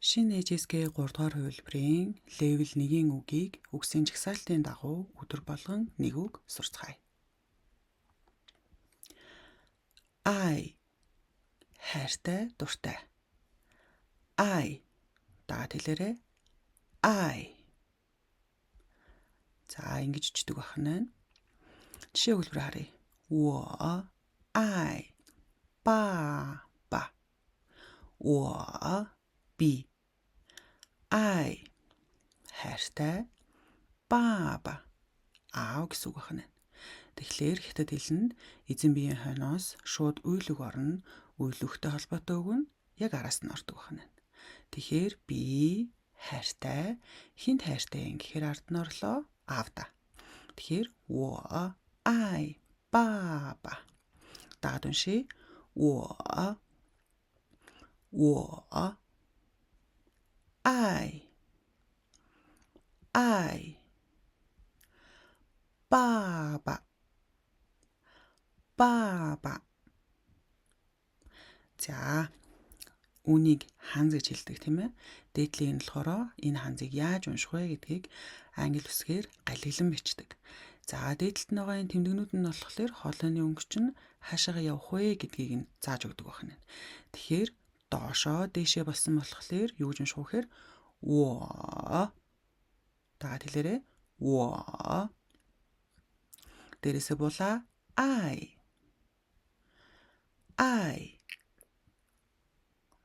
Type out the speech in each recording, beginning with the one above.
Шинэ ээжээсгээ 3 дугаар хувилбарын левел 1-ийн үгийг үгсийн жагсаалтын дагуу өдөр болгон нэг үг сурцгаая. хайртай, дуртай. дагаад хэлээрэй. За ингэж өчтдөг байна. Жишээ өгүүлбэр харъя. 我爱爸爸。我би爱хайртай баба аав гэсэн үг байна. Тэгэхээр хятад хэлэнд эзэн биеийн хойноос шууд үйл үг орно. Үйл үгтэй холбоотой үг нь яг араас нь ордог байна. Тэгэхээр би хайртай хинт хайртай юм гэхээр ард нь орлоо аавда. Тэгэхээр 我爱爸爸. Дагаад уншия. 我爱爸爸. За үнийг ханз гэж хэлдэг тийм ээ. Дээдлийн нь болохоор энэ ханзыг яаж унших вэ гэдгийг англи үсгээр галиглан бичдэг. За дээдлэлт нь байгаа энэ тэмдэгнүүд нь болохоор хоолойны өнгө чинь хаашаага явах вэ гэдгийг нь зааж өгдөг байна. Тэгэхээр доошоо дээшээ болсон болохоор юу гэж унших вэ гэхээр 我 дагаад хэлээрэй. 我 дээрээсээ булаа I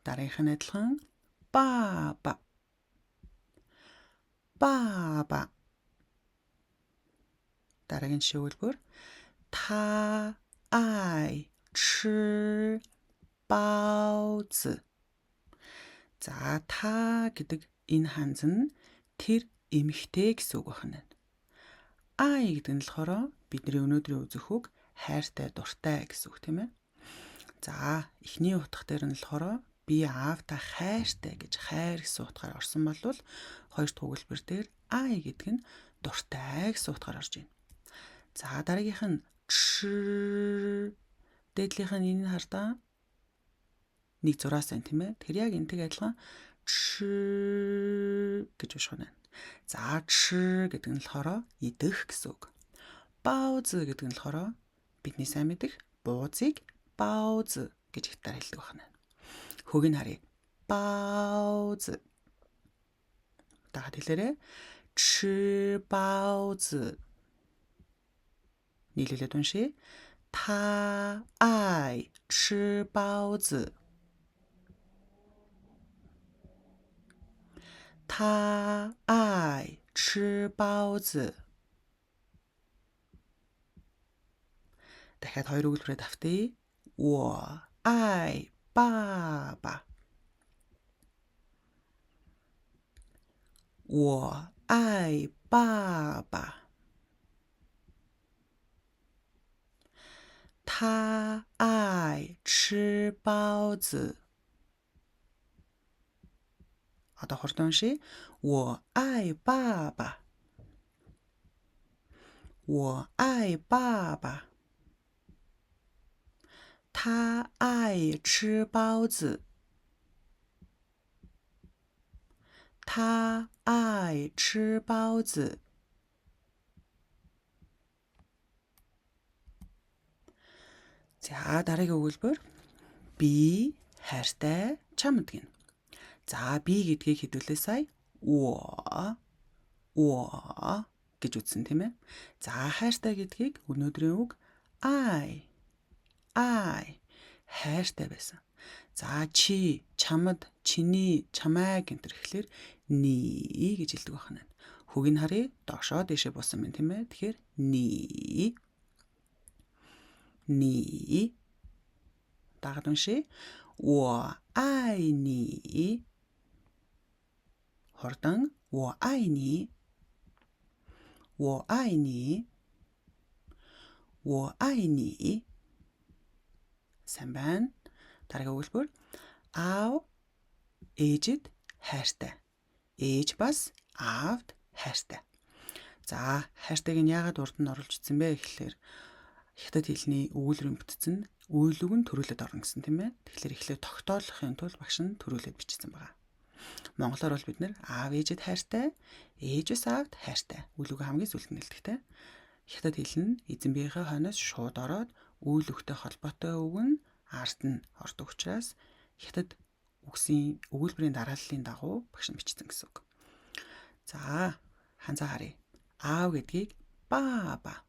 дараагийнх нь адилхан баба. Дараагийн жишээ өгүүлбэр 他爱吃包子. За та гэдэг энэ ханз нь тэр эмэгтэй гэсэн үг байна. гэдэг нь болохоор бидний өнөөдрийн үзэх үг хайртай, дуртай гэсэн үг тийм ээ. За эхний утга дээр нь болохоор би аавтай хайртай гэж хайр гэсэн утгаар орсон болвол хоёр дахь өгүүлбэр дээр гэдэг нь дуртай гэсэн утгаар орж байна. За дараагийнх нь дээдлийнх нь энэ хардаа 1.6 cm тийм ээ. Тэгэхээр яг энэтэй адилхан гэж унших байна. За гэдэг нь болохоор идэх гэсэн үг. Баоз гэдэг нь болохоор бидний сайн мэдэх буузыг баоз гэж хятадаар хэлдэг байна. Хөгийг нь харъя. Баоз. Дагаад хэлээрэй. 吃包子. нийлүүлээд уншия. 他爱吃包子. 他爱吃包子. дахиад хоёр өгүүлбэрээр давтъя. 我爱爸爸. 我爱爸爸. 他爱吃包子. Одоо хурдан уншия. 我爱爸爸. 我爱爸爸. 他爱吃包子. 他爱吃包子. За дараагийн өгүүлбэр би хайртай чамд гэнэ. За би гэдгийг хэдүүлээ сая 我 гэж үздэн тийм ээ. За хайртай гэдгийг өнөөдрийн үг хайртай байсан. За чи, чамд, чиний, чамай гэнтэр гэхлээр ни гэж хэлдэг байна. Хөгийг нь харъя. Доошоо дээшээ буусан байна тийм ээ. Тэгэхээр ни. Дагаад уншия. 我爱你. Хурдан 我爱你. 我爱你. 我爱你. Сайн байна. Дараагийн өгүүлбэр аав ээжэд хайртай. Ээж бас аавд хайртай. За хайртайг нь яагаад урд нь оруулж ирсэн бэ гэхлээр хятад хэлний өгүүлбэрийн бүтцэн үйл үг нь төрүүлээд орно гэсэн тийм ээ. Тэгэхээр эхлээд тогтоолохын тулд багш нь төрүүлээд бичсэн байгаа. Монголоор бол бид нэр аав ээжэд хайртай, ээжээс аавд хайртай. Үйл үг хамгийн сүүлд нь хэлдэг те. Хятад хэл нь эзэн биеийнхээ хойноос шууд ороод үйл өгтэй холбоотой үг нь ард нь ордог учраас хятад үгсийн өгүүлбэрийн дарааллын дагуу багш нь бичсэн гэсэн үг. За, ханзаа харъя. Аав гэдгийг баба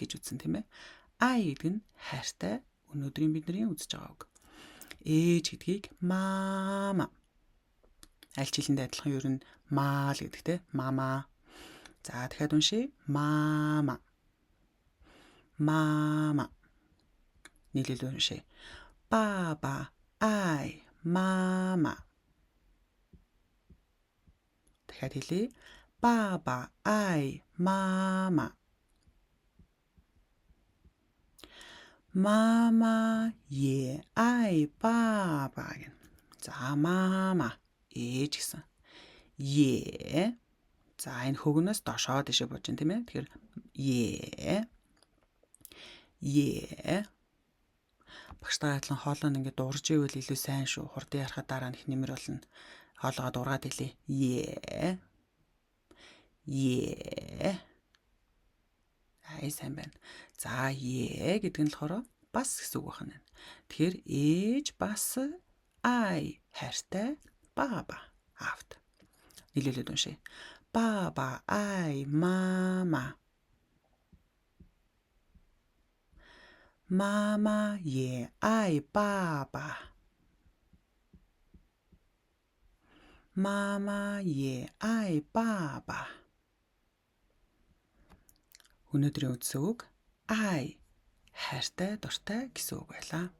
гэж үздэн тийм ээ. Ай гэдэг нь хайртай, өнөөдрийн бидний үзэж байгаа үг. Ээж гэдгийг мама. Аль ч хэлэндээ адилхан ер нь маа л гэдэг те. Мама. За, дахиад уншия. Мама. Нийлэл уншия. Баба, ай, мама. Дахиад хэлье. Баба, ай, мама. Мама, е, ай, баба. За, мама. Ээж гэсэн. Е. За, энэ хөгнөөс доошоо дэшээ бууж байна тийм ээ. Тэгэхээр е. Багштай адилхан хоолойн ингээд дурж ивэл илүү сайн шүү. Хурдан ярахад дараа нь их нэмэр болно. Хоолойгоо дургаад хэлье. Е. Ай сайн байна. За, е гэдэг нь болохоор бас гэсэн үг байна. Тэгэхээр ээж бас ай хайртай баба аавд. Нийлүүлээд уншия. Баба, ай, мама. Мама, е, ай, баба. Мама, е, ай, баба. Өнөөдрийн үгс үг ай хайртай, дуртай гэсэн үг байлаа.